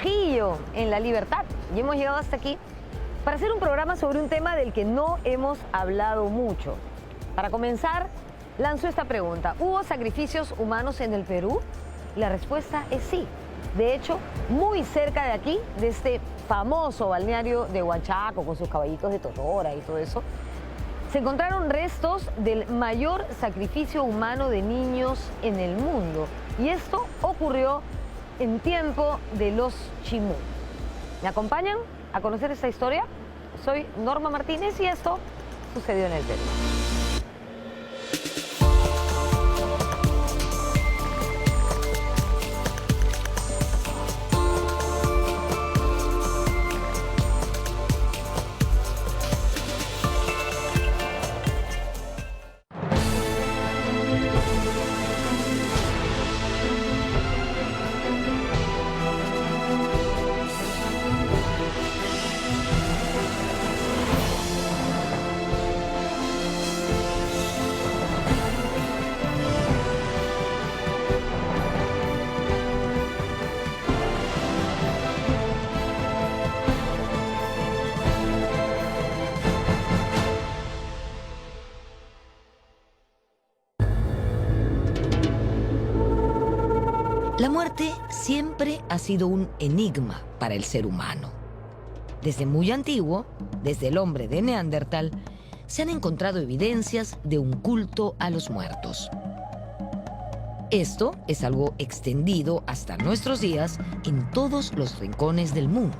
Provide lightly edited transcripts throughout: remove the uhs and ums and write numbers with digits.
Trujillo, en La Libertad. Y hemos llegado hasta aquí para hacer un programa sobre un tema del que no hemos hablado mucho. Para comenzar, lanzo esta pregunta. ¿Hubo sacrificios humanos en el Perú? La respuesta es sí. De hecho, muy cerca de aquí, de este famoso balneario de Huanchaco, con sus caballitos de totora y todo eso, se encontraron restos del mayor sacrificio humano de niños en el mundo. Y esto ocurrió en tiempo de los Chimú. ¿Me acompañan a conocer esta historia? Soy Norma Martínez y esto sucedió en el Perú. La muerte siempre ha sido un enigma para el ser humano. Desde muy antiguo, desde el hombre de Neandertal, se han encontrado evidencias de un culto a los muertos. Esto es algo extendido hasta nuestros días en todos los rincones del mundo.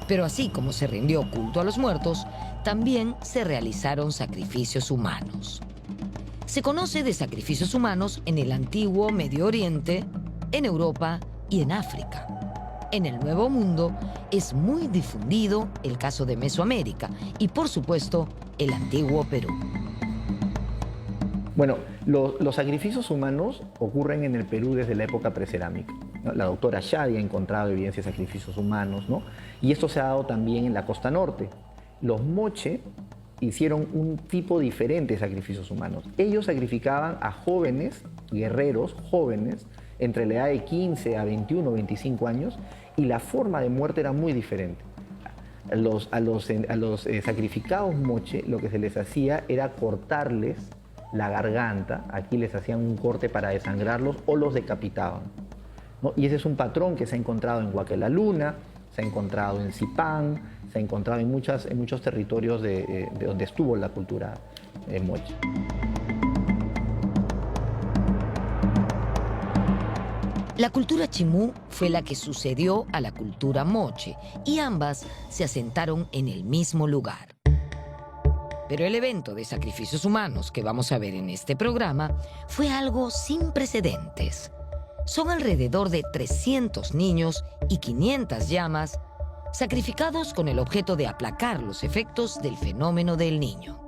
Pero así como se rindió culto a los muertos, también se realizaron sacrificios humanos. Se conoce de sacrificios humanos en el antiguo Medio Oriente, en Europa y en África. En el Nuevo Mundo es muy difundido el caso de Mesoamérica y, por supuesto, el antiguo Perú. Bueno, los sacrificios humanos ocurren en el Perú desde la época precerámica, ¿no? La doctora Shadi ha encontrado evidencia de sacrificios humanos, ¿no? Y esto se ha dado también en la costa norte. Los moche hicieron un tipo diferente de sacrificios humanos. Ellos sacrificaban a jóvenes, guerreros jóvenes, entre la edad de 15 a 21 o 25 años, y la forma de muerte era muy diferente. A los sacrificados moche, lo que se les hacía era cortarles la garganta, aquí les hacían un corte para desangrarlos o los decapitaban, ¿no? Y ese es un patrón que se ha encontrado en Huaquelaluna, se ha encontrado en Zipán, se ha encontrado en muchos territorios de donde estuvo la cultura moche. La cultura Chimú fue la que sucedió a la cultura moche y ambas se asentaron en el mismo lugar. Pero el evento de sacrificios humanos que vamos a ver en este programa fue algo sin precedentes. Son alrededor de 300 niños y 500 llamas sacrificados con el objeto de aplacar los efectos del fenómeno del niño.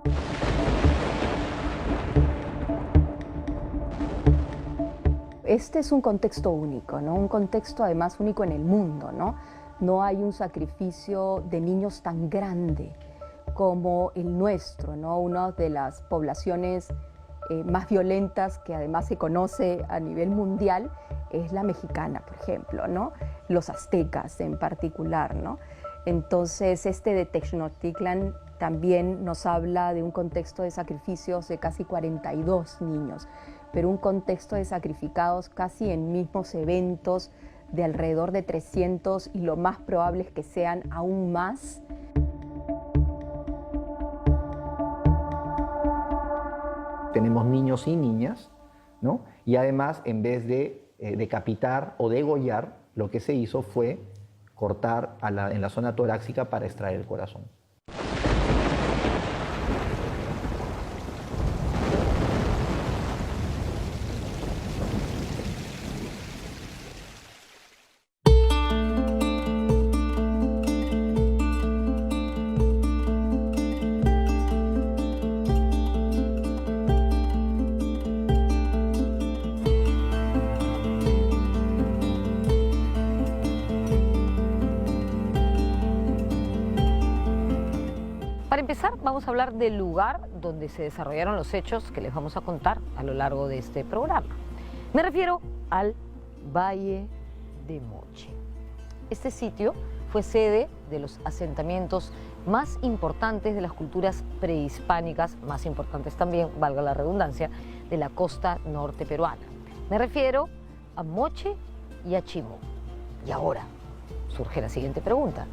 Este es un contexto único, ¿no? Un contexto además único en el mundo, ¿no? No hay un sacrificio de niños tan grande como el nuestro, ¿no? Una de las poblaciones más violentas que además se conoce a nivel mundial es la mexicana, por ejemplo, ¿no? Los aztecas en particular, ¿no? Entonces, este de Tenochtitlan también nos habla de un contexto de sacrificios de casi 42 niños, pero un contexto de sacrificados casi en mismos eventos de alrededor de 300 y lo más probable es que sean aún más. Tenemos niños y niñas, ¿no? Y además, en vez de decapitar o degollar, lo que se hizo fue cortar en la zona torácica para extraer el corazón. Para empezar, vamos a hablar del lugar donde se desarrollaron los hechos que les vamos a contar a lo largo de este programa. Me refiero al Valle de Moche. Este sitio fue sede de los asentamientos más importantes de las culturas prehispánicas, más importantes también, valga la redundancia, de la costa norte peruana. Me refiero a Moche y a Chimú. Y ahora surge la siguiente pregunta.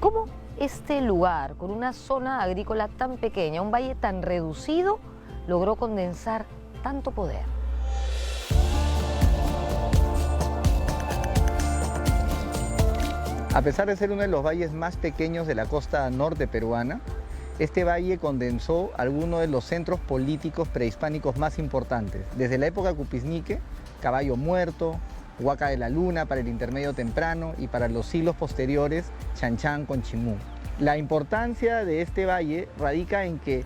¿Cómo este lugar, con una zona agrícola tan pequeña, un valle tan reducido, logró condensar tanto poder? A pesar de ser uno de los valles más pequeños de la costa norte peruana, este valle condensó algunos de los centros políticos prehispánicos más importantes, desde la época Cupiznique, Caballo Muerto, Huaca de la Luna para el intermedio temprano y para los siglos posteriores, Chanchán con Chimú. La importancia de este valle radica en que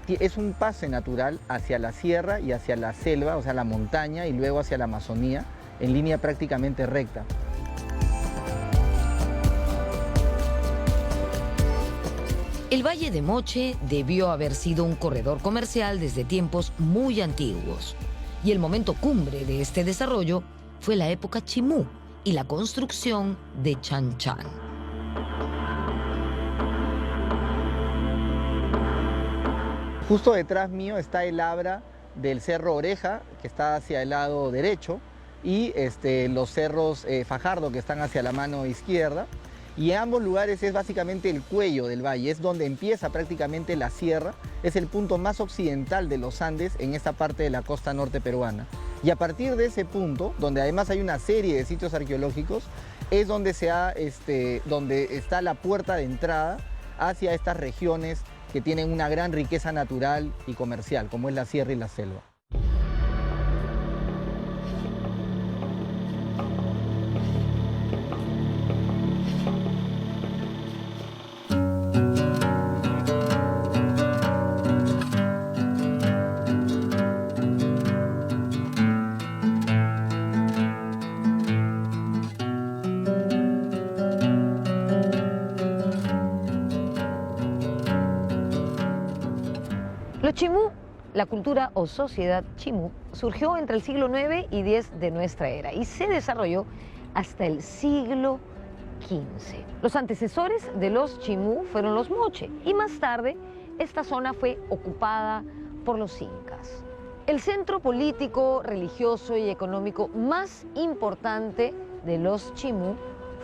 es un pase natural hacia la sierra y hacia la selva, o sea, la montaña, y luego hacia la Amazonía, en línea prácticamente recta. El Valle de Moche debió haber sido un corredor comercial desde tiempos muy antiguos. Y el momento cumbre de este desarrollo fue la época Chimú y la construcción de Chanchán. Justo detrás mío está el abra del Cerro Oreja, que está hacia el lado derecho, y los cerros Fajardo, que están hacia la mano izquierda. Y en ambos lugares es básicamente el cuello del valle, es donde empieza prácticamente la sierra, es el punto más occidental de los Andes en esta parte de la costa norte peruana. Y a partir de ese punto, donde además hay una serie de sitios arqueológicos, es donde, donde está la puerta de entrada hacia estas regiones que tienen una gran riqueza natural y comercial, como es la sierra y la selva. Los Chimú, la cultura o sociedad Chimú, surgió entre el siglo IX y X de nuestra era y se desarrolló hasta el siglo XV. Los antecesores de los Chimú fueron los Moche y más tarde esta zona fue ocupada por los incas. El centro político, religioso y económico más importante de los Chimú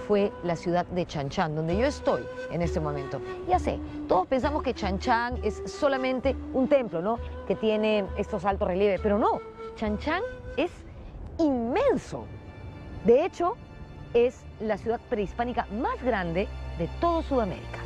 fue la ciudad de Chanchán, donde yo estoy en este momento. Ya sé, todos pensamos que Chanchán es solamente un templo, ¿no?, que tiene estos altos relieves, pero no, Chanchán es inmenso. De hecho, es la ciudad prehispánica más grande de toda Sudamérica.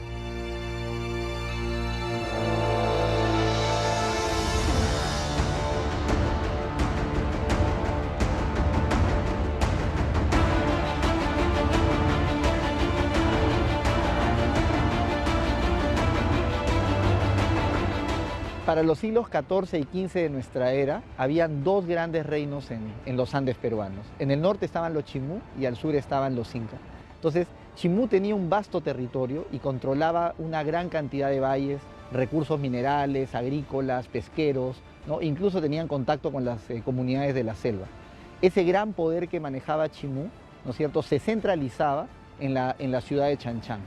Para los siglos XIV y XV de nuestra era, habían dos grandes reinos en los Andes peruanos. En el norte estaban los Chimú y al sur estaban los incas. Entonces, Chimú tenía un vasto territorio y controlaba una gran cantidad de valles, recursos minerales, agrícolas, pesqueros, ¿no? Incluso tenían contacto con las comunidades de la selva. Ese gran poder que manejaba Chimú, ¿no es cierto?, se centralizaba en la ciudad de Chanchán.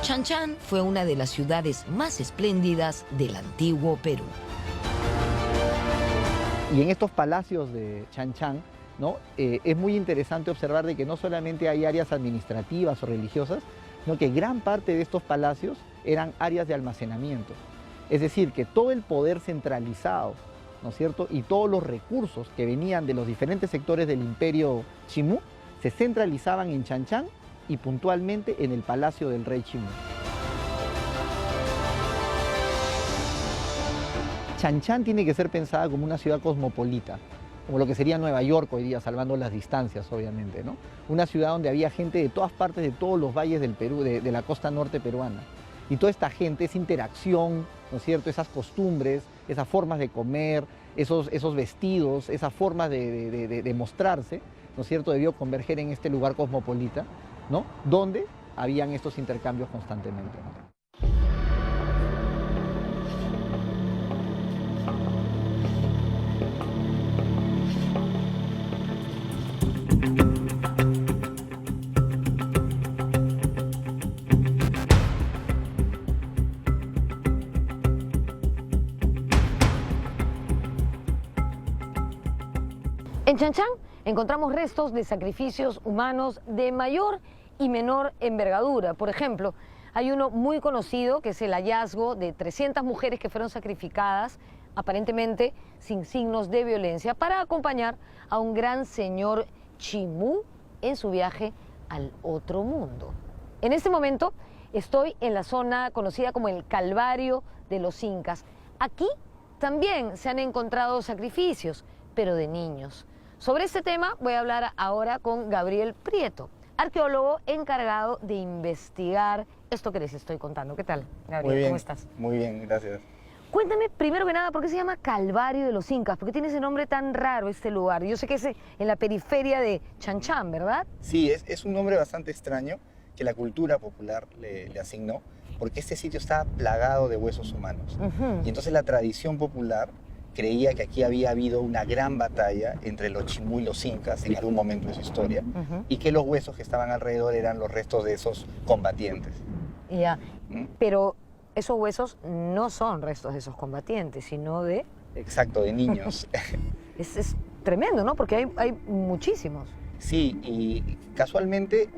Chanchán fue una de las ciudades más espléndidas del antiguo Perú. Y en estos palacios de Chanchán, ¿no?, es muy interesante observar de que no solamente hay áreas administrativas o religiosas, sino que gran parte de estos palacios eran áreas de almacenamiento. Es decir, que todo el poder centralizado, ¿no es cierto?, y todos los recursos que venían de los diferentes sectores del imperio Chimú se centralizaban en Chanchán y puntualmente en el palacio del rey Chimú. Chanchán tiene que ser pensada como una ciudad cosmopolita, como lo que sería Nueva York hoy día, salvando las distancias, obviamente, ¿no? Una ciudad donde había gente de todas partes, de todos los valles del Perú, de la costa norte peruana. Y toda esta gente, esa interacción, ¿no es cierto?, esas costumbres, esas formas de comer, esos vestidos, esas formas de mostrarse, ¿no es cierto?, debió converger en este lugar cosmopolita, ¿no?, donde habían estos intercambios constantemente, ¿no? Chan Chan encontramos restos de sacrificios humanos de mayor y menor envergadura. Por ejemplo, hay uno muy conocido que es el hallazgo de 300 mujeres que fueron sacrificadas aparentemente sin signos de violencia para acompañar a un gran señor Chimú en su viaje al otro mundo. En este momento estoy en la zona conocida como el Calvario de los Incas. Aquí también se han encontrado sacrificios, pero de niños. Sobre este tema voy a hablar ahora con Gabriel Prieto, arqueólogo encargado de investigar esto que les estoy contando. ¿Qué tal, Gabriel? Muy bien, ¿Cómo estás? Muy bien, gracias. Cuéntame, primero que nada, ¿por qué se llama Calvario de los Incas? ¿Por qué tiene ese nombre tan raro este lugar? Yo sé que es en la periferia de Chan Chan, ¿verdad? Sí, es un nombre bastante extraño que la cultura popular le asignó, porque este sitio estaba plagado de huesos humanos. Y entonces la tradición popular creía que aquí había habido una gran batalla entre los Chimú y los Incas en algún momento de su historia, y que los huesos que estaban alrededor eran los restos de esos combatientes. Ya, ¿Mm? pero esos huesos no son restos de esos combatientes, sino de... Exacto, de niños. Es tremendo, ¿no? Porque hay muchísimos. Sí, y casualmente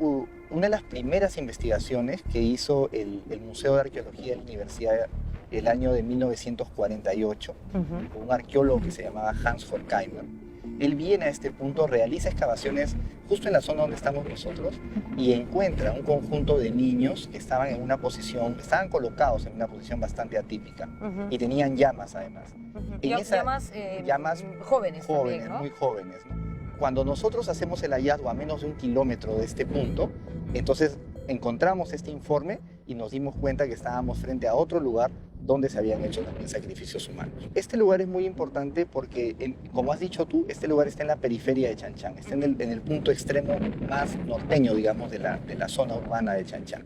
una de las primeras investigaciones que hizo el Museo de Arqueología de la Universidad el año de 1948, un arqueólogo que se llamaba Hans Horkheimer, él viene a este punto, realiza excavaciones justo en la zona donde estamos nosotros y encuentra un conjunto de niños que estaban en una posición, estaban colocados en una posición bastante atípica y tenían llamas además. Llamas jóvenes también, ¿no? Muy jóvenes, ¿no? Cuando nosotros hacemos el hallazgo a menos de 1 kilómetro de este punto, entonces encontramos este informe y nos dimos cuenta que estábamos frente a otro lugar donde se habían hecho también sacrificios humanos. Este lugar es muy importante porque, como has dicho tú, este lugar está en la periferia de Chan Chan, está en el punto extremo más norteño, digamos, de la zona urbana de Chan Chan.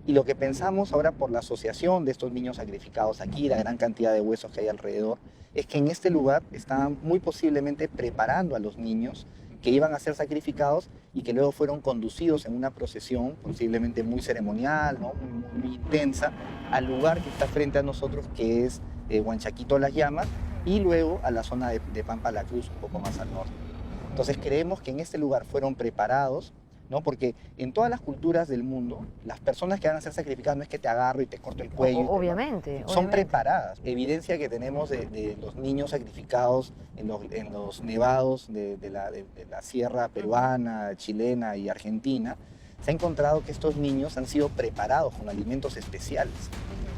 Y lo que pensamos ahora por la asociación de estos niños sacrificados aquí, la gran cantidad de huesos que hay alrededor, es que en este lugar estaban muy posiblemente preparando a los niños que iban a ser sacrificados y que luego fueron conducidos en una procesión, posiblemente muy ceremonial, ¿no? muy intensa, al lugar que está frente a nosotros, que es Huanchaquito Las Llamas, y luego a la zona de Pampa La Cruz, un poco más al norte. Entonces creemos que en este lugar fueron preparados, ¿no? Porque en todas las culturas del mundo, las personas que van a ser sacrificadas no es que te agarro y te corto el cuello. Obviamente. Son preparadas. Evidencia que tenemos de los niños sacrificados en los nevados de la sierra peruana, chilena y argentina, se ha encontrado que estos niños han sido preparados con alimentos especiales.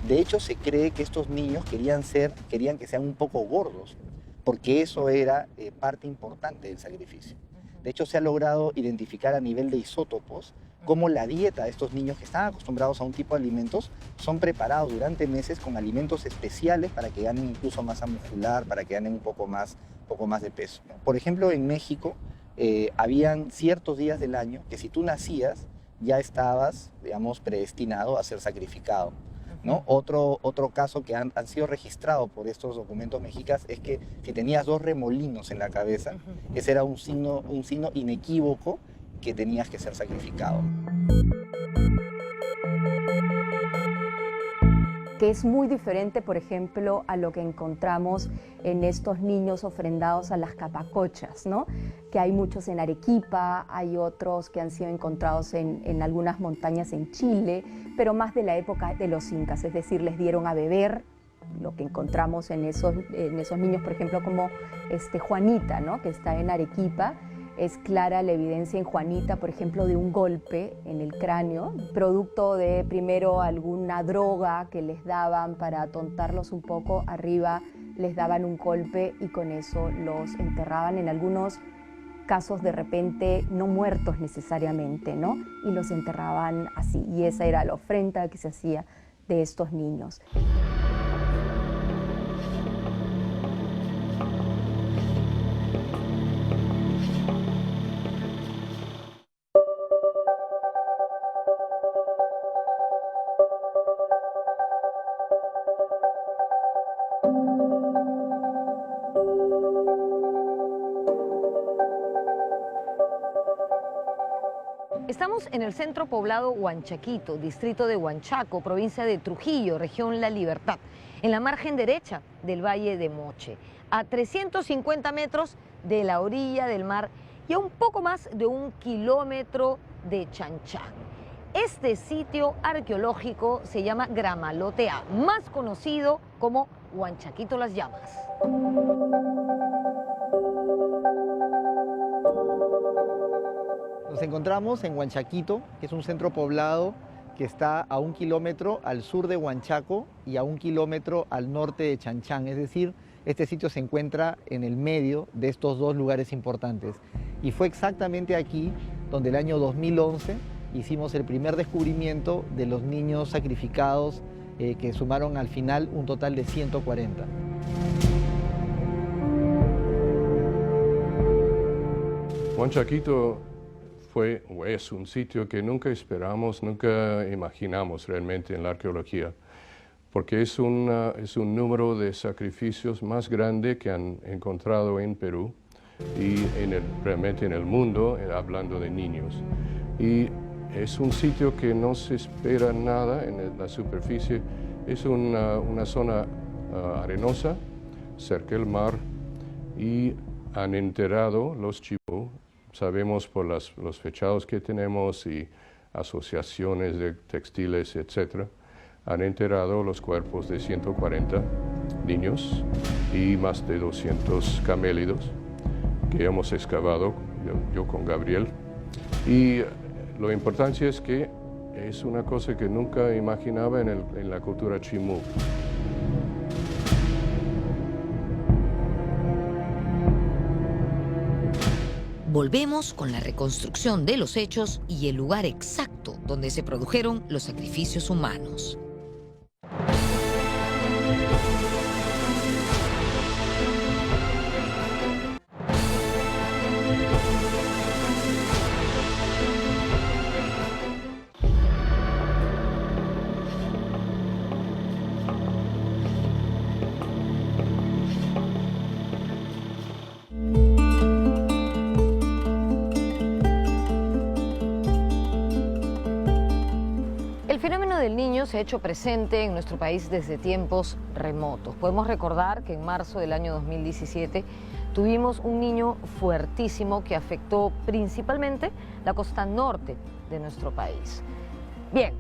De hecho, se cree que estos niños querían que sean un poco gordos, porque eso era parte importante del sacrificio. De hecho, se ha logrado identificar a nivel de isótopos cómo la dieta de estos niños que están acostumbrados a un tipo de alimentos son preparados durante meses con alimentos especiales para que ganen incluso masa muscular, para que ganen un poco más de peso. Por ejemplo, en México habían ciertos días del año que si tú nacías ya estabas, digamos, predestinado a ser sacrificado, ¿no? Otro caso que han sido registrados por estos documentos mexicas es que si tenías 2 remolinos en la cabeza, ese era un signo inequívoco que tenías que ser sacrificado. Que es muy diferente, por ejemplo, a lo que encontramos en estos niños ofrendados a las capacochas, ¿no? Que hay muchos en Arequipa, hay otros que han sido encontrados en algunas montañas en Chile, pero más de la época de los incas, es decir, les dieron a beber, lo que encontramos en esos niños, por ejemplo, como Juanita, ¿no? Que está en Arequipa. Es clara la evidencia en Juanita, por ejemplo, de un golpe en el cráneo, producto de primero alguna droga que les daban para atontarlos un poco, arriba les daban un golpe y con eso los enterraban, en algunos casos de repente no muertos necesariamente, ¿no? Y los enterraban así, y esa era la ofrenda que se hacía de estos niños. Estamos en el centro poblado Huanchaquito, distrito de Huanchaco, provincia de Trujillo, región La Libertad, en la margen derecha del Valle de Moche, a 350 metros de la orilla del mar y a un poco más de 1 kilómetro de Chanchán. Este sitio arqueológico se llama Gramalote A, más conocido como Huanchaquito Las Llamas. Nos encontramos en Huanchaquito, que es un centro poblado que está a 1 kilómetro al sur de Huanchaco y a 1 kilómetro al norte de Chanchán. Es decir, este sitio se encuentra en el medio de estos dos lugares importantes. Y fue exactamente aquí donde el año 2011 hicimos el primer descubrimiento de los niños sacrificados que sumaron al final un total de 140. Huanchaquito fue o es un sitio que nunca esperamos, nunca imaginamos realmente en la arqueología, porque es un número de sacrificios más grande que han encontrado en Perú y realmente en el mundo, hablando de niños. Y es un sitio que no se espera nada en la superficie, es una zona arenosa, cerca del mar, y han enterrado los chibú. Sabemos por los fechados que tenemos y asociaciones de textiles, etc., han enterrado los cuerpos de 140 niños y más de 200 camélidos que hemos excavado, yo con Gabriel. Y la importancia es que es una cosa que nunca imaginaba en la cultura chimú. Volvemos con la reconstrucción de los hechos y el lugar exacto donde se produjeron los sacrificios humanos. El fenómeno del niño se ha hecho presente en nuestro país desde tiempos remotos. Podemos recordar que en marzo del año 2017 tuvimos un niño fuertísimo que afectó principalmente la costa norte de nuestro país. Bien,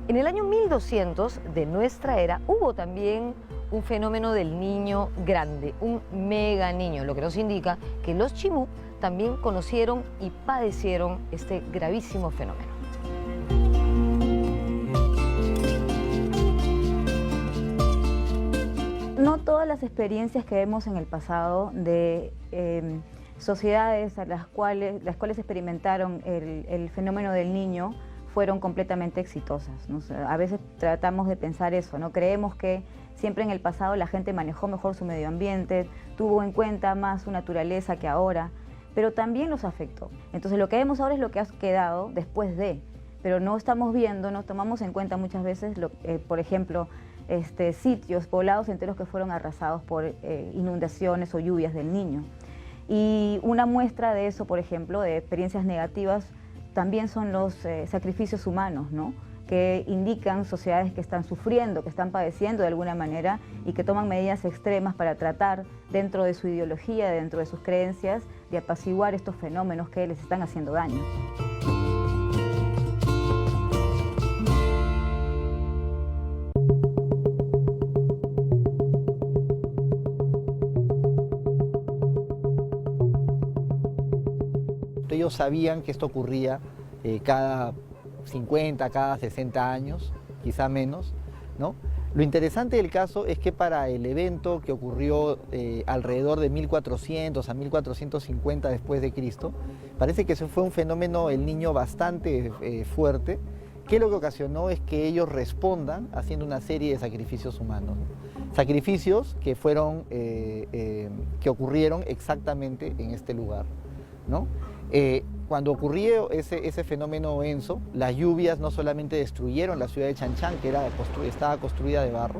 en el año 1200 de nuestra era hubo también un fenómeno del niño grande, un mega niño, lo que nos indica que los chimú también conocieron y padecieron este gravísimo fenómeno. No todas las experiencias que vemos en el pasado de sociedades a las cuales experimentaron el fenómeno del niño fueron completamente exitosas, ¿no? O sea, a veces tratamos de pensar eso, ¿no? Creemos que siempre en el pasado la gente manejó mejor su medio ambiente, tuvo en cuenta más su naturaleza que ahora, pero también los afectó. Entonces lo que vemos ahora es lo que ha quedado después de, pero no estamos viendo, no tomamos en cuenta muchas veces, por ejemplo, sitios, poblados enteros que fueron arrasados por inundaciones o lluvias del Niño. Y una muestra de eso, por ejemplo, de experiencias negativas, también son los sacrificios humanos, ¿no? Que indican sociedades que están sufriendo, que están padeciendo de alguna manera y que toman medidas extremas para tratar, dentro de su ideología, dentro de sus creencias, de apaciguar estos fenómenos que les están haciendo daño. Ellos sabían que esto ocurría cada 50, cada 60 años, quizá menos, ¿no? Lo interesante del caso es que para el evento que ocurrió alrededor de 1400 a 1450 después de Cristo, parece que eso fue un fenómeno del Niño bastante fuerte, que lo que ocasionó es que ellos respondan haciendo una serie de sacrificios humanos, ¿no? Sacrificios que fueron, que ocurrieron exactamente en este lugar, ¿no? Cuando ocurrió ese fenómeno Enso, las lluvias no solamente destruyeron la ciudad de Chanchán, que estaba construida de barro,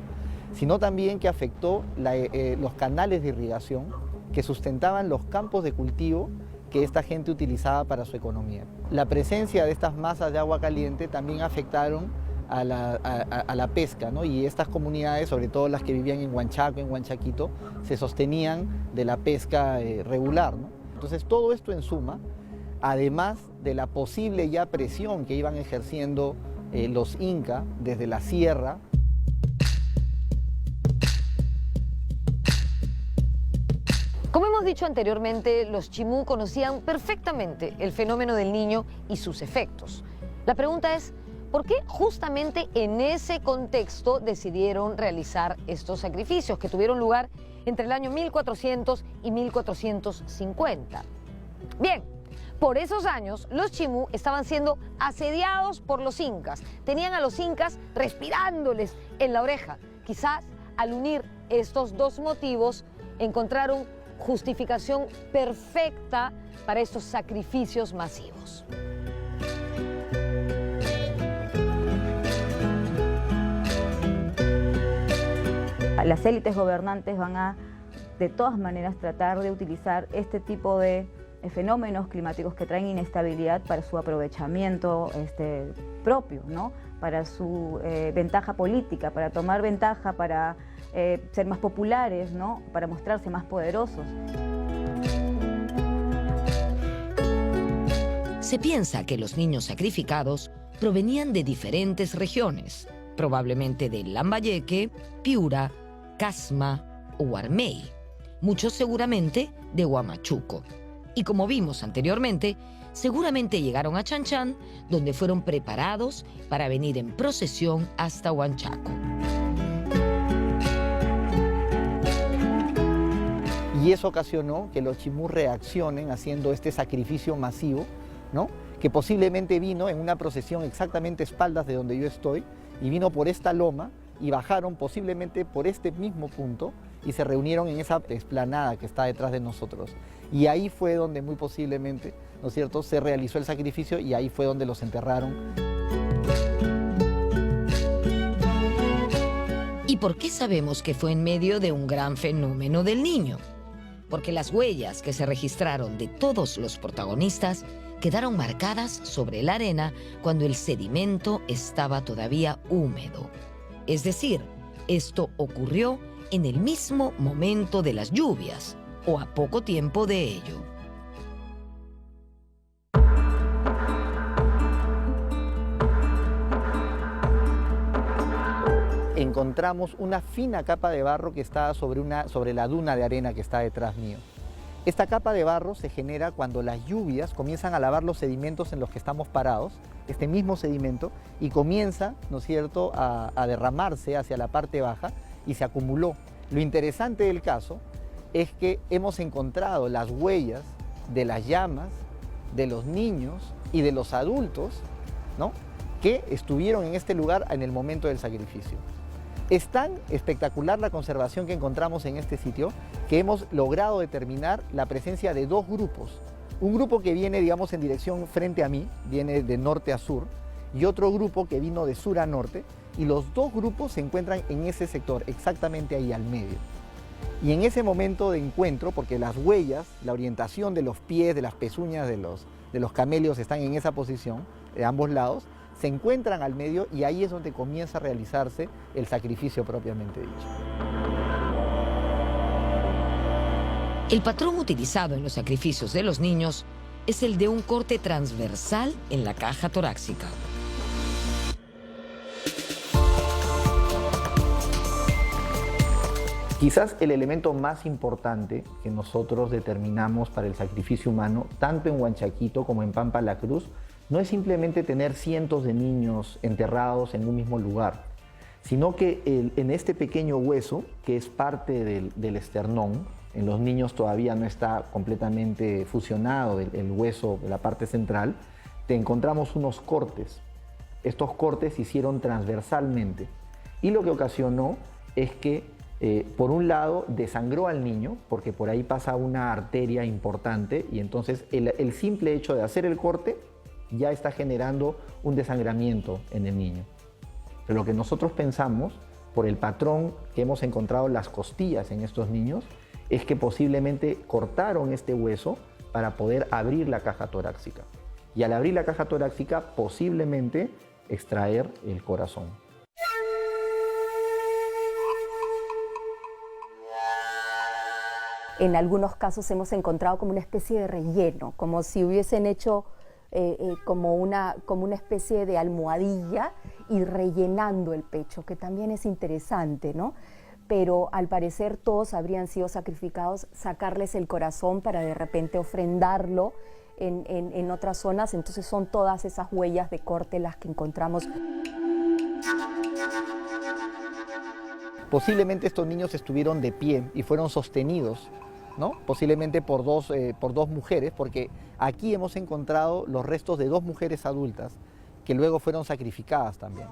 sino también que afectó los canales de irrigación que sustentaban los campos de cultivo que esta gente utilizaba para su economía. La presencia de estas masas de agua caliente también afectaron a la pesca, ¿no? Y estas comunidades, sobre todo las que vivían en Huanchaco, en Huanchaquito, se sostenían de la pesca regular, ¿no? Entonces todo esto en suma, además de la posible ya presión que iban ejerciendo los incas desde la sierra. Como hemos dicho anteriormente, los chimú conocían perfectamente el fenómeno del Niño y sus efectos. La pregunta es, ¿por qué justamente en ese contexto decidieron realizar estos sacrificios que tuvieron lugar entre el año 1400 y 1450? Bien, por esos años los chimú estaban siendo asediados por los incas. Tenían a los incas respirándoles en la oreja. Quizás al unir estos dos motivos encontraron justificación perfecta para estos sacrificios masivos. Las élites gobernantes van a, de todas maneras, tratar de utilizar este tipo de fenómenos climáticos que traen inestabilidad para su aprovechamiento propio, ¿no? Para su ventaja política, para tomar ventaja, para ser más populares, ¿no? Para mostrarse más poderosos. Se piensa que los niños sacrificados provenían de diferentes regiones, probablemente de Lambayeque, Piura, Casma o Huarmey, muchos seguramente de Huamachuco. Y como vimos anteriormente, seguramente llegaron a Chan-Chan, donde fueron preparados para venir en procesión hasta Huanchaco. Y eso ocasionó que los chimú reaccionen haciendo este sacrificio masivo, ¿no? Que posiblemente vino en una procesión exactamente a espaldas de donde yo estoy, y vino por esta loma y bajaron posiblemente por este mismo punto y se reunieron en esa explanada que está detrás de nosotros. Y ahí fue donde muy posiblemente, ¿no es cierto?, se realizó el sacrificio y ahí fue donde los enterraron. ¿Y por qué sabemos que fue en medio de un gran fenómeno del Niño? Porque las huellas que se registraron de todos los protagonistas quedaron marcadas sobre la arena cuando el sedimento estaba todavía húmedo. Es decir, esto ocurrió en el mismo momento de las lluvias o a poco tiempo de ello. Encontramos una fina capa de barro que está sobre la duna de arena que está detrás mío. Esta capa de barro se genera cuando las lluvias comienzan a lavar los sedimentos en los que estamos parados, este mismo sedimento, y comienza, ¿no es cierto?, a derramarse hacia la parte baja y se acumuló. Lo interesante del caso es que hemos encontrado las huellas de las llamas, de los niños y de los adultos, ¿no?, que estuvieron en este lugar en el momento del sacrificio. Es tan espectacular la conservación que encontramos en este sitio que hemos logrado determinar la presencia de dos grupos. Un grupo que viene, digamos, en dirección frente a mí, viene de norte a sur, y otro grupo que vino de sur a norte, y los dos grupos se encuentran en ese sector, exactamente ahí al medio. Y en ese momento de encuentro, porque las huellas, la orientación de los pies, de las pezuñas de los camelios están en esa posición, de ambos lados, se encuentran al medio y ahí es donde comienza a realizarse el sacrificio propiamente dicho. El patrón utilizado en los sacrificios de los niños es el de un corte transversal en la caja torácica. Quizás el elemento más importante que nosotros determinamos para el sacrificio humano, tanto en Huanchaquito como en Pampa La Cruz, no es simplemente tener cientos de niños enterrados en un mismo lugar, sino que en este pequeño hueso, que es parte del esternón, en los niños todavía no está completamente fusionado el hueso de la parte central, te encontramos unos cortes. Estos cortes se hicieron transversalmente y lo que ocasionó es que por un lado desangró al niño, porque por ahí pasa una arteria importante y entonces el simple hecho de hacer el corte ya está generando un desangramiento en el niño. Pero lo que nosotros pensamos, por el patrón que hemos encontrado en las costillas en estos niños, es que posiblemente cortaron este hueso para poder abrir la caja torácica. Y al abrir la caja torácica, posiblemente extraer el corazón. En algunos casos hemos encontrado como una especie de relleno, como si hubiesen hecho como una especie de almohadilla y rellenando el pecho, que también es interesante, ¿no? Pero al parecer todos habrían sido sacrificados, sacarles el corazón para de repente ofrendarlo en otras zonas. Entonces son todas esas huellas de corte las que encontramos. Posiblemente estos niños estuvieron de pie y fueron sostenidos, ¿no? Posiblemente por dos mujeres, porque aquí hemos encontrado los restos de 2 mujeres adultas que luego fueron sacrificadas también.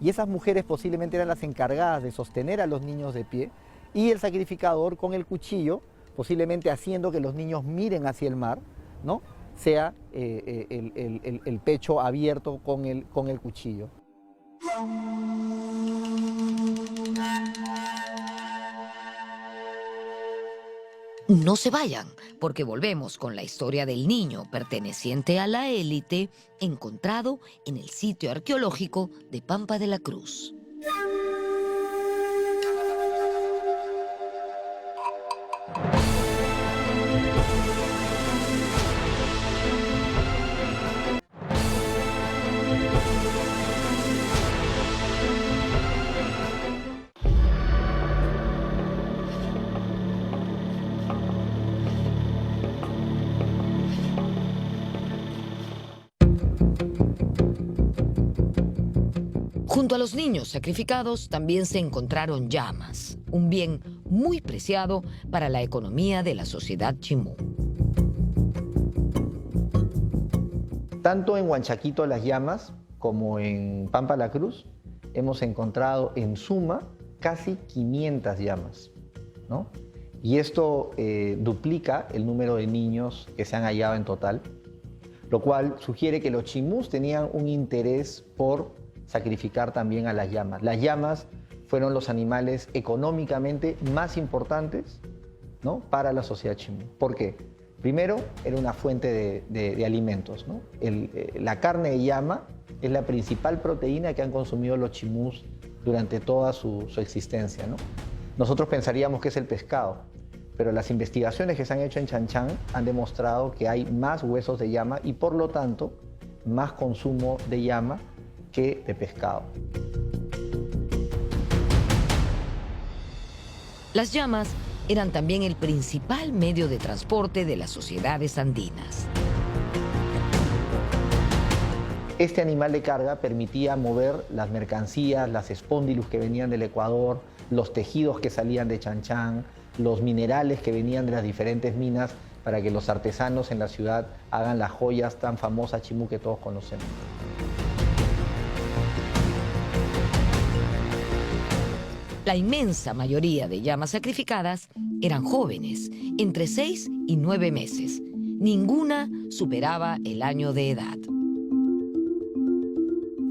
Y esas mujeres posiblemente eran las encargadas de sostener a los niños de pie, y el sacrificador con el cuchillo, posiblemente haciendo que los niños miren hacia el mar, ¿no? Sea el pecho abierto con el cuchillo. No se vayan, porque volvemos con la historia del niño perteneciente a la élite encontrado en el sitio arqueológico de Pampa de la Cruz. Junto a los niños sacrificados también se encontraron llamas, un bien muy preciado para la economía de la sociedad chimú. Tanto en Huanchaquito Las Llamas como en Pampa la Cruz hemos encontrado en suma casi 500 llamas, ¿no? Y esto duplica el número de niños que se han hallado en total, lo cual sugiere que los chimús tenían un interés por sacrificar también a las llamas. Las llamas fueron los animales económicamente más importantes, ¿no?, para la sociedad chimú. ¿Por qué? Primero, era una fuente de alimentos, ¿no? La carne de llama es la principal proteína que han consumido los chimús durante toda su existencia, ¿no? Nosotros pensaríamos que es el pescado, pero las investigaciones que se han hecho en Chan Chan han demostrado que hay más huesos de llama y por lo tanto más consumo de llama que de pescado. Las llamas eran también el principal medio de transporte de las sociedades andinas. Este animal de carga permitía mover las mercancías, las espóndilus que venían del Ecuador, los tejidos que salían de Chan Chan, los minerales que venían de las diferentes minas para que los artesanos en la ciudad hagan las joyas tan famosas chimú que todos conocemos. La inmensa mayoría de llamas sacrificadas eran jóvenes, entre 6 y 9 meses. Ninguna superaba el año de edad.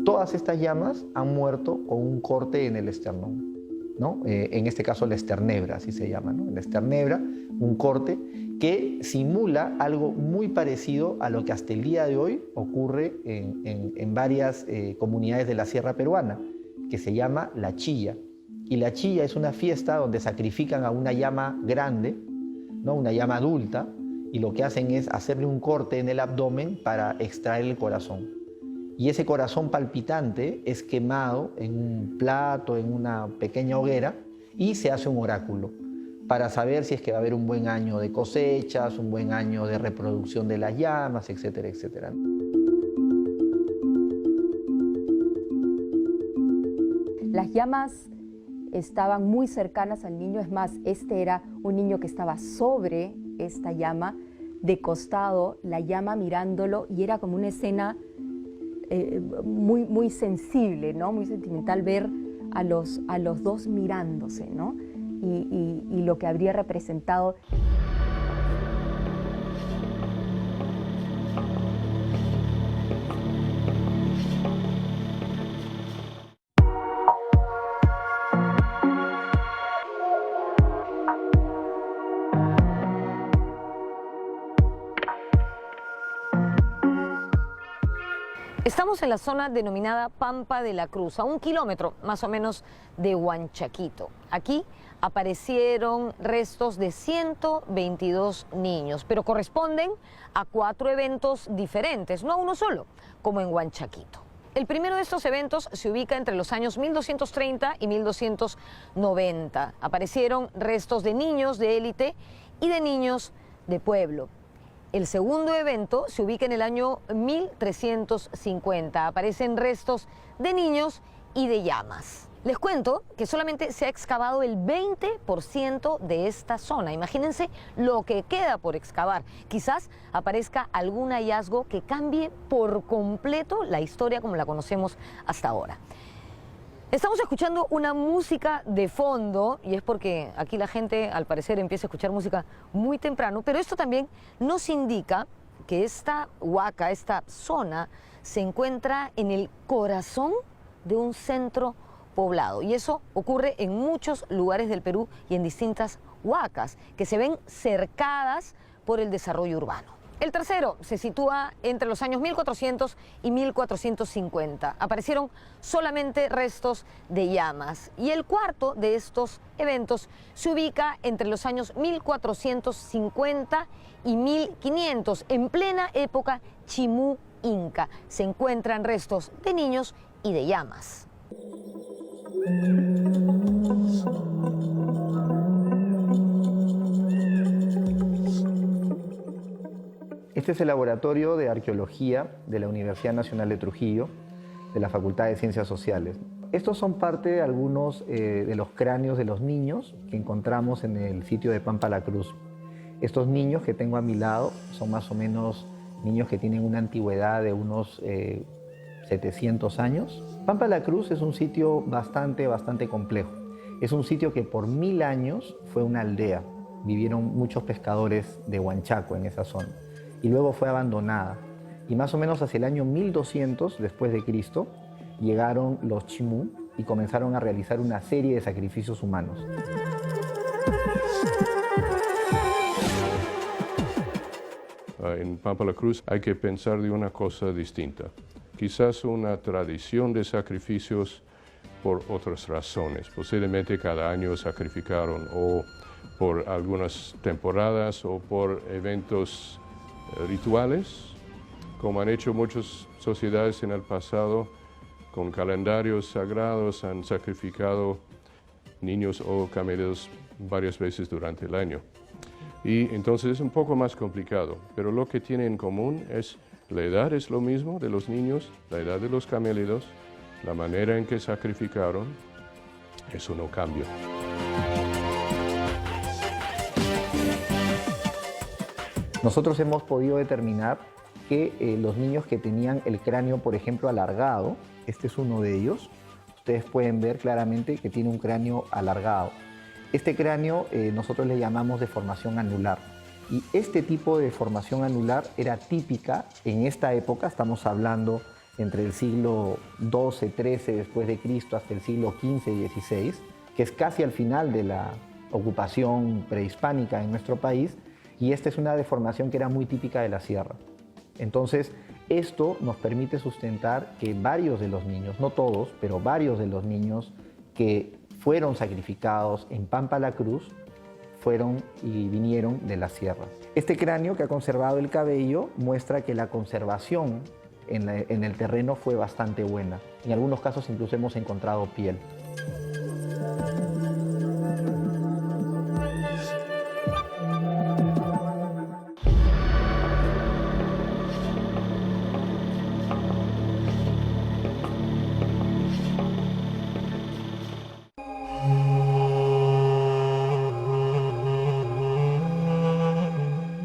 Todas estas llamas han muerto con un corte en el esternón, ¿no? En este caso la esternebra, así se llama, ¿no? La esternebra, un corte que simula algo muy parecido a lo que hasta el día de hoy ocurre en varias comunidades de la sierra peruana, que se llama la chilla. Y la chilla es una fiesta donde sacrifican a una llama grande, ¿no?, una llama adulta, y lo que hacen es hacerle un corte en el abdomen para extraer el corazón. Y ese corazón palpitante es quemado en un plato, en una pequeña hoguera, y se hace un oráculo para saber si es que va a haber un buen año de cosechas, un buen año de reproducción de las llamas, etcétera, etcétera. Las llamas estaban muy cercanas al niño, es más, este era un niño que estaba sobre esta llama, de costado, la llama mirándolo, y era como una escena muy, muy sensible, ¿no?, muy sentimental, ver a los dos mirándose, ¿no?, y lo que habría representado. Estamos en la zona denominada Pampa de la Cruz, a 1 kilómetro más o menos de Huanchaquito. Aquí aparecieron restos de 122 niños, pero corresponden a 4 eventos diferentes, no a uno solo, como en Huanchaquito. El primero de estos eventos se ubica entre los años 1230 y 1290. Aparecieron restos de niños de élite y de niños de pueblo. El segundo evento se ubica en el año 1350. Aparecen restos de niños y de llamas. Les cuento que solamente se ha excavado el 20% de esta zona. Imagínense lo que queda por excavar. Quizás aparezca algún hallazgo que cambie por completo la historia como la conocemos hasta ahora. Estamos escuchando una música de fondo y es porque aquí la gente al parecer empieza a escuchar música muy temprano, pero esto también nos indica que esta huaca, esta zona, se encuentra en el corazón de un centro poblado y eso ocurre en muchos lugares del Perú y en distintas huacas que se ven cercadas por el desarrollo urbano. El tercero se sitúa entre los años 1400 y 1450. Aparecieron solamente restos de llamas. Y el cuarto de estos eventos se ubica entre los años 1450 y 1500, en plena época Chimú Inca. Se encuentran restos de niños y de llamas. Este es el Laboratorio de Arqueología de la Universidad Nacional de Trujillo, de la Facultad de Ciencias Sociales. Estos son parte de algunos de los cráneos de los niños que encontramos en el sitio de Pampa la Cruz. Estos niños que tengo a mi lado son más o menos niños que tienen una antigüedad de unos 700 años. Pampa la Cruz es un sitio bastante complejo. Es un sitio que por 1000 años fue una aldea. Vivieron muchos pescadores de Huanchaco en esa zona. Y luego fue abandonada. Y más o menos hacia el año 1200 después de Cristo llegaron los Chimú y comenzaron a realizar una serie de sacrificios humanos. En Pampa la Cruz hay que pensar de una cosa distinta. Quizás una tradición de sacrificios por otras razones. Posiblemente cada año sacrificaron o por algunas temporadas o por eventos rituales, como han hecho muchas sociedades en el pasado, con calendarios sagrados han sacrificado niños o camellos varias veces durante el año. Y entonces es un poco más complicado, pero lo que tiene en común es la edad es lo mismo de los niños, la edad de los camélidos, la manera en que sacrificaron, eso no cambia. Nosotros hemos podido determinar que los niños que tenían el cráneo, por ejemplo, alargado, este es uno de ellos, ustedes pueden ver claramente que tiene un cráneo alargado. Este cráneo nosotros le llamamos deformación anular. Y este tipo de deformación anular era típica en esta época, estamos hablando entre el siglo XII, XIII después de Cristo hasta el siglo XV y XVI, que es casi al final de la ocupación prehispánica en nuestro país, y esta es una deformación que era muy típica de la sierra. Entonces, esto nos permite sustentar que varios de los niños, no todos, pero varios de los niños que fueron sacrificados en Pampa la Cruz, fueron y vinieron de la sierra. Este cráneo que ha conservado el cabello muestra que la conservación en el terreno fue bastante buena. En algunos casos incluso hemos encontrado piel.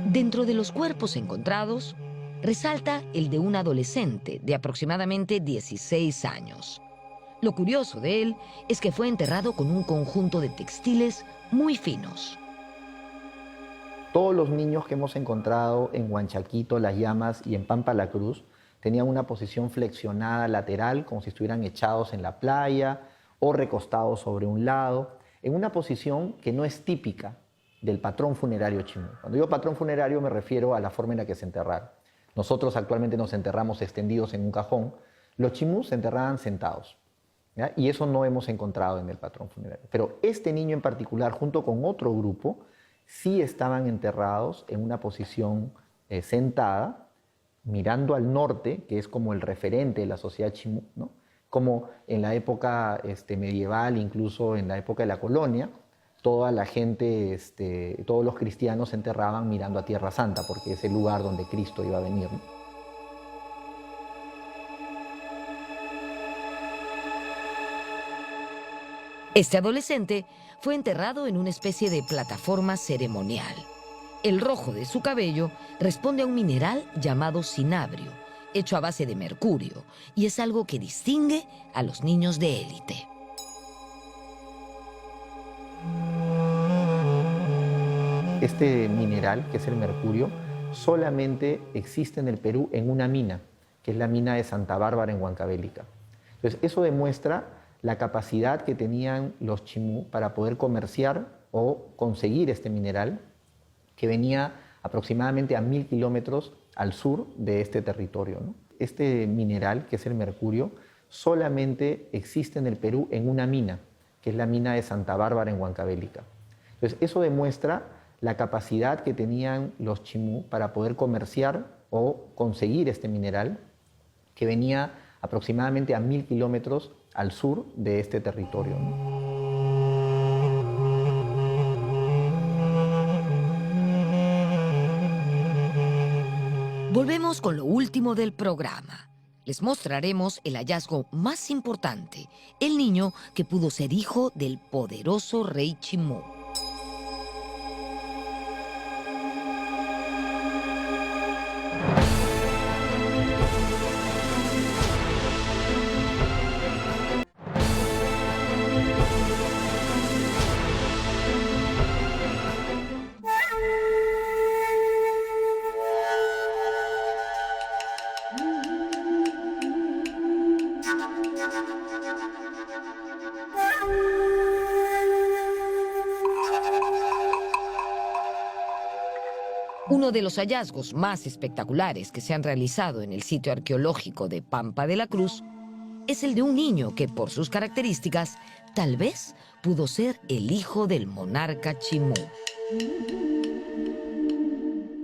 Dentro de los cuerpos encontrados, resalta el de un adolescente de aproximadamente 16 años. Lo curioso de él es que fue enterrado con un conjunto de textiles muy finos. Todos los niños que hemos encontrado en Huanchaquito, Las Llamas y en Pampa la Cruz tenían una posición flexionada lateral, como si estuvieran echados en la playa o recostados sobre un lado, en una posición que no es típica del patrón funerario Chimú. Cuando digo patrón funerario me refiero a la forma en la que se enterraron. nosotros actualmente nos enterramos extendidos en un cajón, los chimús se enterraban sentados. ¿Ya? Y eso no hemos encontrado en el patrón funerario. Pero este niño en particular, junto con otro grupo, sí estaban enterrados en una posición sentada, mirando al norte, que es como el referente de la sociedad chimú, ¿no? Como en la época medieval, incluso en la época de la colonia, toda la gente, todos los cristianos se enterraban mirando a Tierra Santa, porque es el lugar donde Cristo iba a venir, ¿no? Este adolescente fue enterrado en una especie de plataforma ceremonial. El rojo de su cabello responde a un mineral llamado cinabrio, hecho a base de mercurio, y es algo que distingue a los niños de élite. Este mineral, que es el mercurio, solamente existe en el Perú en una mina, que es la mina de Santa Bárbara en Huancavelica. Entonces, eso demuestra la capacidad que tenían los chimú para poder comerciar o conseguir este mineral, que venía aproximadamente a 1000 kilómetros al sur de este territorio, ¿no? Este mineral, que es el mercurio, solamente existe en el Perú en una mina, que es la mina de Santa Bárbara en Huancavelica. Entonces, eso demuestra la capacidad que tenían los chimú para poder comerciar o conseguir este mineral, que venía aproximadamente a 1000 kilómetros al sur de este territorio, ¿no? Volvemos con lo último del programa. Les mostraremos el hallazgo más importante, el niño que pudo ser hijo del poderoso rey Chimú. Uno de los hallazgos más espectaculares que se han realizado en el sitio arqueológico de Pampa de la Cruz es el de un niño que, por sus características, tal vez pudo ser el hijo del monarca Chimú.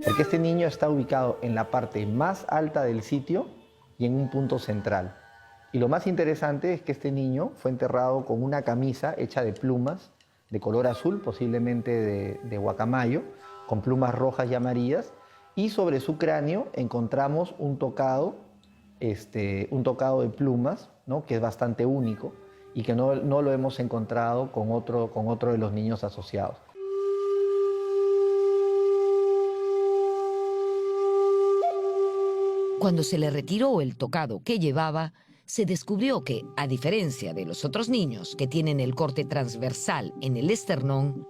Porque este niño está ubicado en la parte más alta del sitio y en un punto central. Y lo más interesante es que este niño fue enterrado con una camisa hecha de plumas de color azul, posiblemente de guacamayo, con plumas rojas y amarillas, y sobre su cráneo encontramos un tocado de plumas, ¿no? Que es bastante único y que no lo hemos encontrado con otro de los niños asociados. Cuando se le retiró el tocado que llevaba, se descubrió que, a diferencia de los otros niños que tienen el corte transversal en el esternón,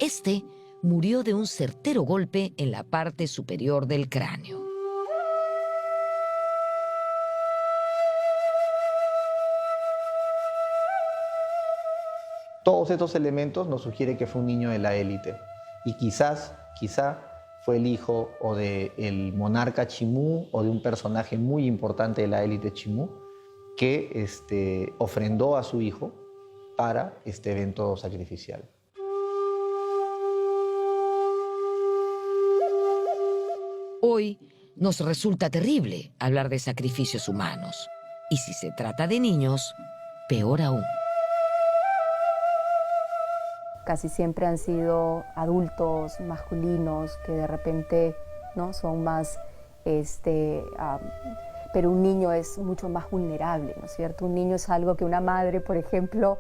este murió de un certero golpe en la parte superior del cráneo. Todos estos elementos nos sugieren que fue un niño de la élite y quizá fue el hijo o del monarca Chimú o de un personaje muy importante de la élite Chimú que ofrendó a su hijo para este evento sacrificial. Hoy nos resulta terrible hablar de sacrificios humanos. Y si se trata de niños, peor aún. Casi siempre han sido adultos masculinos que de repente, ¿no?, son más, pero un niño es mucho más vulnerable, ¿no es cierto? Un niño es algo que una madre, por ejemplo,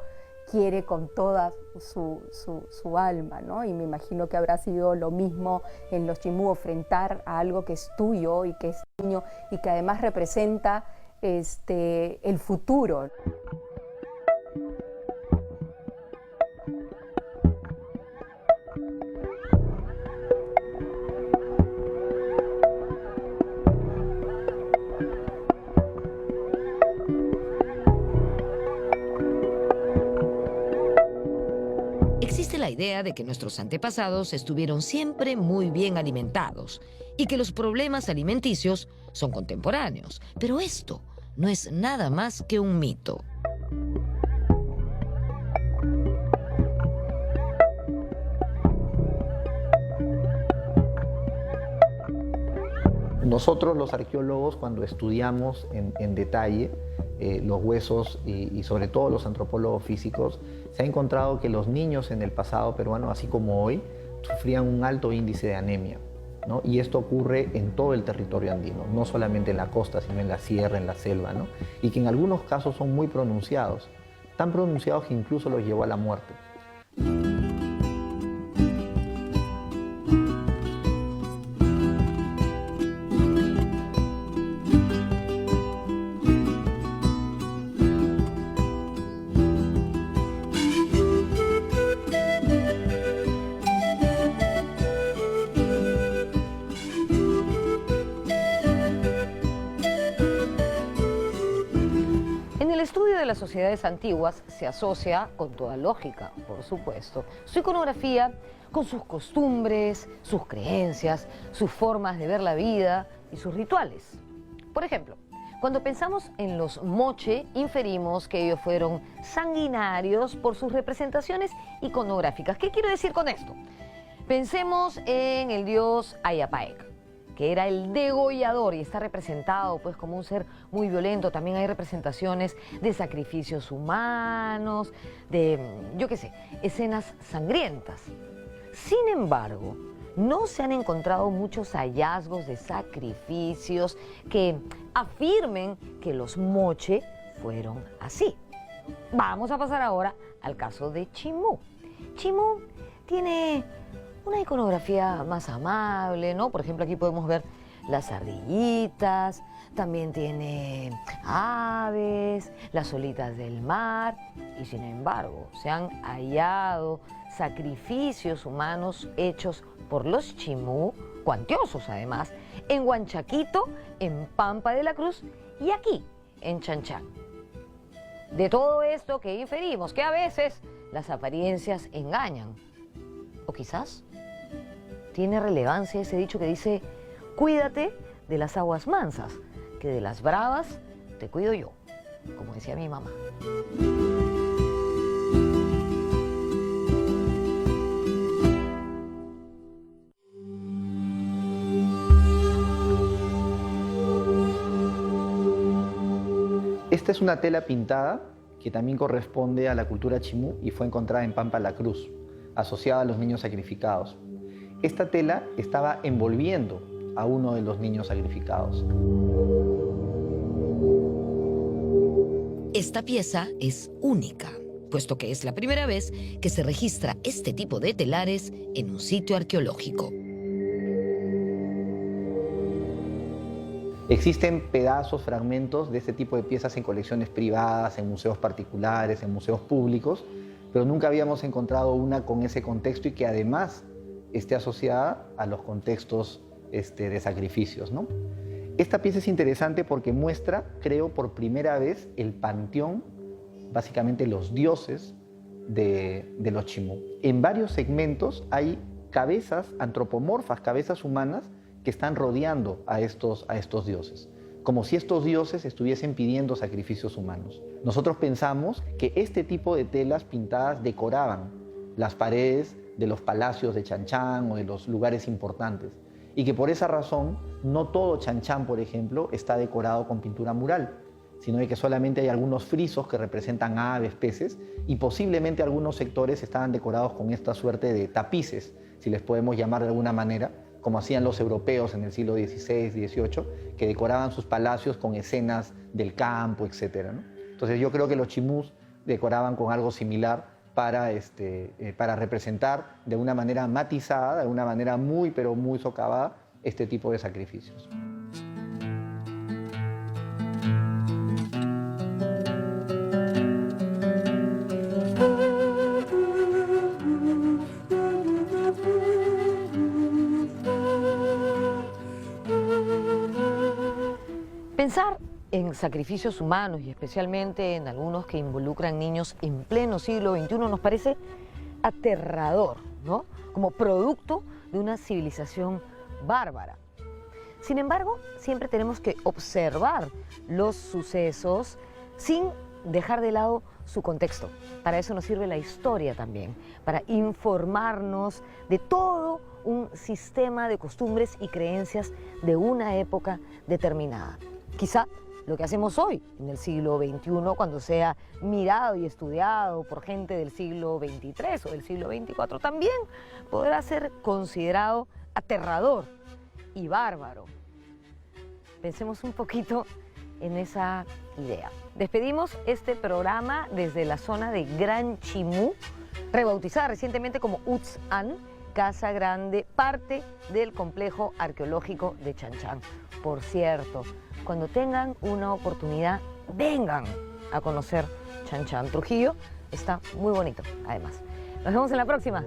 quiere con toda su alma, ¿no? Y me imagino que habrá sido lo mismo en los Chimú, enfrentar a algo que es tuyo y que es niño y que además representa el futuro. Existe la idea de que nuestros antepasados estuvieron siempre muy bien alimentados y que los problemas alimenticios son contemporáneos. Pero esto no es nada más que un mito. Nosotros los arqueólogos, cuando estudiamos en detalle los huesos y sobre todo los antropólogos físicos, se ha encontrado que los niños en el pasado peruano, así como hoy, sufrían un alto índice de anemia, ¿no? Y esto ocurre en todo el territorio andino, no solamente en la costa, sino en la sierra, en la selva, ¿no? Y que en algunos casos son muy pronunciados, tan pronunciados que incluso los llevó a la muerte. En el estudio de las sociedades antiguas se asocia, con toda lógica, por supuesto, su iconografía con sus costumbres, sus creencias, sus formas de ver la vida y sus rituales. Por ejemplo, cuando pensamos en los moche, inferimos que ellos fueron sanguinarios por sus representaciones iconográficas. ¿Qué quiero decir con esto? Pensemos en el dios Ayapaec, que era el degollador y está representado pues como un ser muy violento. También hay representaciones de sacrificios humanos, de, yo qué sé, escenas sangrientas. Sin embargo, no se han encontrado muchos hallazgos de sacrificios que afirmen que los moche fueron así. Vamos a pasar ahora al caso de Chimú. Chimú tiene una iconografía más amable, ¿no? Por ejemplo, aquí podemos ver las ardillitas, también tiene aves, las olitas del mar, y sin embargo se han hallado sacrificios humanos hechos por los Chimú, cuantiosos además, en Huanchaquito, en Pampa de la Cruz y aquí, en Chanchán. De todo esto que inferimos que a veces las apariencias engañan, o quizás tiene relevancia ese dicho que dice: cuídate de las aguas mansas, que de las bravas te cuido yo, como decía mi mamá. Esta es una tela pintada que también corresponde a la cultura Chimú y fue encontrada en Pampa la Cruz, asociada a los niños sacrificados. Esta tela estaba envolviendo a uno de los niños sacrificados. Esta pieza es única, puesto que es la primera vez que se registra este tipo de telares en un sitio arqueológico. Existen pedazos, fragmentos de este tipo de piezas en colecciones privadas, en museos particulares, en museos públicos, pero nunca habíamos encontrado una con ese contexto y que además esté asociada a los contextos de sacrificios, ¿no? Esta pieza es interesante porque muestra, creo, por primera vez el panteón, básicamente los dioses de los Chimú. En varios segmentos hay cabezas antropomorfas, cabezas humanas, que están rodeando a estos dioses, como si estos dioses estuviesen pidiendo sacrificios humanos. Nosotros pensamos que este tipo de telas pintadas decoraban las paredes de los palacios de Chanchán o de los lugares importantes, y que por esa razón no todo Chanchán, por ejemplo, está decorado con pintura mural, sino que solamente hay algunos frisos que representan aves, peces, y posiblemente algunos sectores estaban decorados con esta suerte de tapices, si les podemos llamar de alguna manera, como hacían los europeos en el siglo XVI, XVIII, que decoraban sus palacios con escenas del campo, etc., ¿no? Entonces yo creo que los chimús decoraban con algo similar para representar de una manera matizada, de una manera muy, pero muy socavada, este tipo de sacrificios. Pensar en sacrificios humanos y especialmente en algunos que involucran niños en pleno siglo XXI nos parece aterrador, ¿no? Como producto de una civilización bárbara. Sin embargo, siempre tenemos que observar los sucesos sin dejar de lado su contexto. Para eso nos sirve la historia también, para informarnos de todo un sistema de costumbres y creencias de una época determinada. Quizá lo que hacemos hoy, en el siglo XXI, cuando sea mirado y estudiado por gente del siglo XXIII o del siglo XXIV, también podrá ser considerado aterrador y bárbaro. Pensemos un poquito en esa idea. Despedimos este programa desde la zona de Gran Chimú, rebautizada recientemente como Uts-an, Casa Grande, parte del complejo arqueológico de Chan Chan. Por cierto, cuando tengan una oportunidad, vengan a conocer Chan Chan. Trujillo está muy bonito, además. Nos vemos en la próxima.